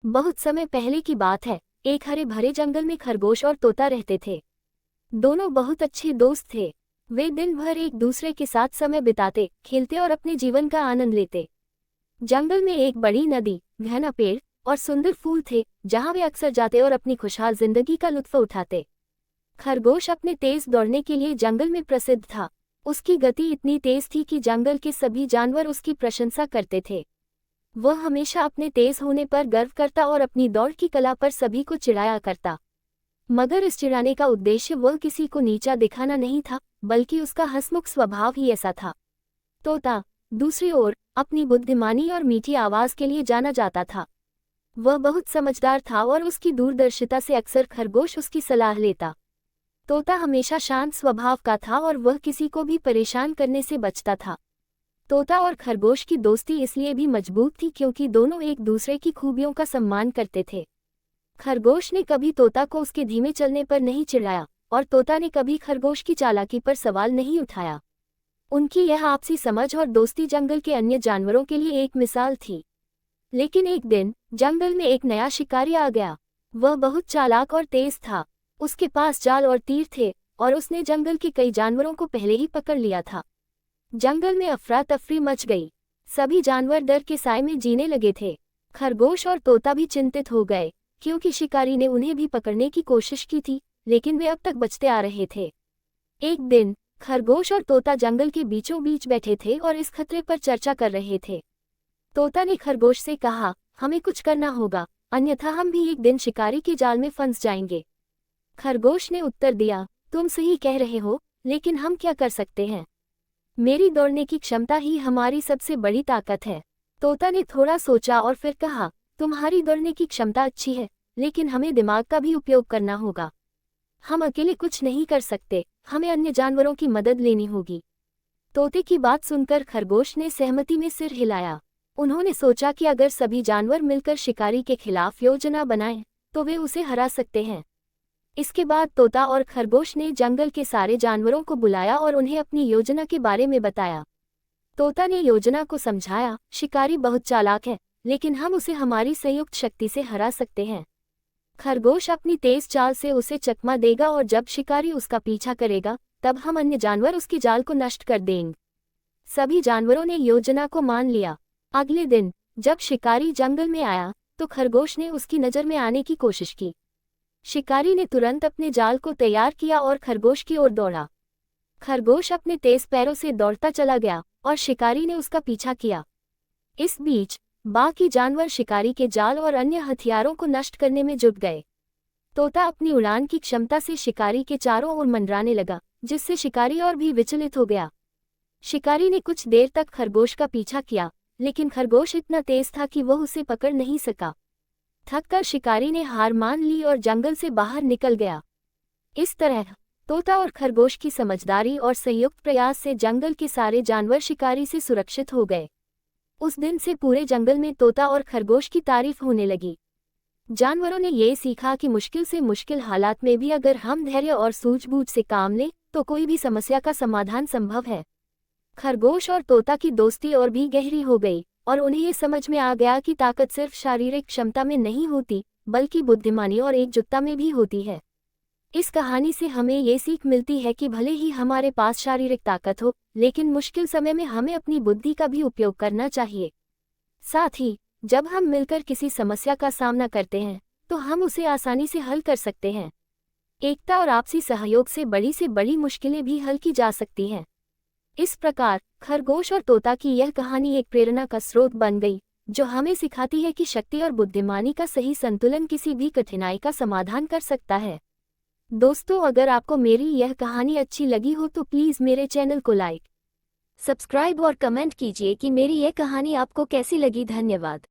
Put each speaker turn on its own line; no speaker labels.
बहुत समय पहले की बात है। एक हरे भरे जंगल में खरगोश और तोता रहते थे। दोनों बहुत अच्छे दोस्त थे। वे दिन भर एक दूसरे के साथ समय बिताते, खेलते और अपने जीवन का आनंद लेते। जंगल में एक बड़ी नदी, घना पेड़ और सुंदर फूल थे, जहां वे अक्सर जाते और अपनी खुशहाल जिंदगी का लुत्फ उठाते। खरगोश अपने तेज दौड़ने के लिए जंगल में प्रसिद्ध था। उसकी गति इतनी तेज थी कि जंगल के सभी जानवर उसकी प्रशंसा करते थे। वह हमेशा अपने तेज होने पर गर्व करता और अपनी दौड़ की कला पर सभी को चिढ़ाया करता। मगर इस चिढ़ाने का उद्देश्य वह किसी को नीचा दिखाना नहीं था, बल्कि उसका हंसमुख स्वभाव ही ऐसा था। तोता, दूसरी ओर, अपनी बुद्धिमानी और मीठी आवाज के लिए जाना जाता था। वह बहुत समझदार था और उसकी दूरदर्शिता से अक्सर खरगोश उसकी सलाह लेता। तोता हमेशा शांत स्वभाव का था और वह किसी को भी परेशान करने से बचता था। तोता और खरगोश की दोस्ती इसलिए भी मजबूत थी क्योंकि दोनों एक दूसरे की खूबियों का सम्मान करते थे। खरगोश ने कभी तोता को उसके धीमे चलने पर नहीं चिढ़ाया और तोता ने कभी खरगोश की चालाकी पर सवाल नहीं उठाया। उनकी यह आपसी समझ और दोस्ती जंगल के अन्य जानवरों के लिए एक मिसाल थी। लेकिन एक दिन जंगल में एक नया शिकारी आ गया। वह बहुत चालाक और तेज था। उसके पास जाल और तीर थे और उसने जंगल के कई जानवरों को पहले ही पकड़ लिया था। जंगल में अफरा तफरी मच गई। सभी जानवर डर के साए में जीने लगे थे। खरगोश और तोता भी चिंतित हो गए, क्योंकि शिकारी ने उन्हें भी पकड़ने की कोशिश की थी, लेकिन वे अब तक बचते आ रहे थे। एक दिन खरगोश और तोता जंगल के बीचों बीच बैठे थे और इस खतरे पर चर्चा कर रहे थे। तोता ने खरगोश से कहा, हमें कुछ करना होगा, अन्यथा हम भी एक दिन शिकारी के जाल में फंस जाएंगे। खरगोश ने उत्तर दिया, तुम सही कह रहे हो, लेकिन हम क्या कर सकते हैं? मेरी दौड़ने की क्षमता ही हमारी सबसे बड़ी ताकत है। तोता ने थोड़ा सोचा और फिर कहा, तुम्हारी दौड़ने की क्षमता अच्छी है, लेकिन हमें दिमाग का भी उपयोग करना होगा। हम अकेले कुछ नहीं कर सकते, हमें अन्य जानवरों की मदद लेनी होगी। तोते की बात सुनकर खरगोश ने सहमति में सिर हिलाया। उन्होंने सोचा कि अगर सभी जानवर मिलकर शिकारी के खिलाफ योजना बनाएं, तो वे उसे हरा सकते हैं। इसके बाद तोता और खरगोश ने जंगल के सारे जानवरों को बुलाया और उन्हें अपनी योजना के बारे में बताया। तोता ने योजना को समझाया, शिकारी बहुत चालाक है, लेकिन हम उसे हमारी संयुक्त शक्ति से हरा सकते हैं। खरगोश अपनी तेज चाल से उसे चकमा देगा और जब शिकारी उसका पीछा करेगा, तब हम अन्य जानवर उसके जाल को नष्ट कर देंगे। सभी जानवरों ने योजना को मान लिया। अगले दिन जब शिकारी जंगल में आया, तो खरगोश ने उसकी नज़र में आने की कोशिश की। शिकारी ने तुरंत अपने जाल को तैयार किया और खरगोश की ओर दौड़ा। खरगोश अपने तेज पैरों से दौड़ता चला गया और शिकारी ने उसका पीछा किया। इस बीच बाकी जानवर शिकारी के जाल और अन्य हथियारों को नष्ट करने में जुट गए। तोता अपनी उड़ान की क्षमता से शिकारी के चारों ओर मंडराने लगा, जिससे शिकारी और भी विचलित हो गया। शिकारी ने कुछ देर तक खरगोश का पीछा किया, लेकिन खरगोश इतना तेज था कि वह उसे पकड़ नहीं सका। थककर शिकारी ने हार मान ली और जंगल से बाहर निकल गया। इस तरह तोता और खरगोश की समझदारी और संयुक्त प्रयास से जंगल के सारे जानवर शिकारी से सुरक्षित हो गए। उस दिन से पूरे जंगल में तोता और खरगोश की तारीफ होने लगी। जानवरों ने ये सीखा कि मुश्किल से मुश्किल हालात में भी अगर हम धैर्य और सूझबूझ से काम लें, तो कोई भी समस्या का समाधान संभव है। खरगोश और तोता की दोस्ती और भी गहरी हो गई और उन्हें ये समझ में आ गया कि ताकत सिर्फ शारीरिक क्षमता में नहीं होती, बल्कि बुद्धिमानी और एकजुटता में भी होती है। इस कहानी से हमें ये सीख मिलती है कि भले ही हमारे पास शारीरिक ताकत हो, लेकिन मुश्किल समय में हमें अपनी बुद्धि का भी उपयोग करना चाहिए। साथ ही जब हम मिलकर किसी समस्या का सामना करते हैं, तो हम उसे आसानी से हल कर सकते हैं। एकता और आपसी सहयोग से बड़ी मुश्किलें भी हल की जा सकती हैं। इस प्रकार खरगोश और तोता की यह कहानी एक प्रेरणा का स्रोत बन गई, जो हमें सिखाती है कि शक्ति और बुद्धिमानी का सही संतुलन किसी भी कठिनाई का समाधान कर सकता है। दोस्तों, अगर आपको मेरी यह कहानी अच्छी लगी हो तो प्लीज़ मेरे चैनल को लाइक, सब्सक्राइब और कमेंट कीजिए कि मेरी यह कहानी आपको कैसी लगी। धन्यवाद।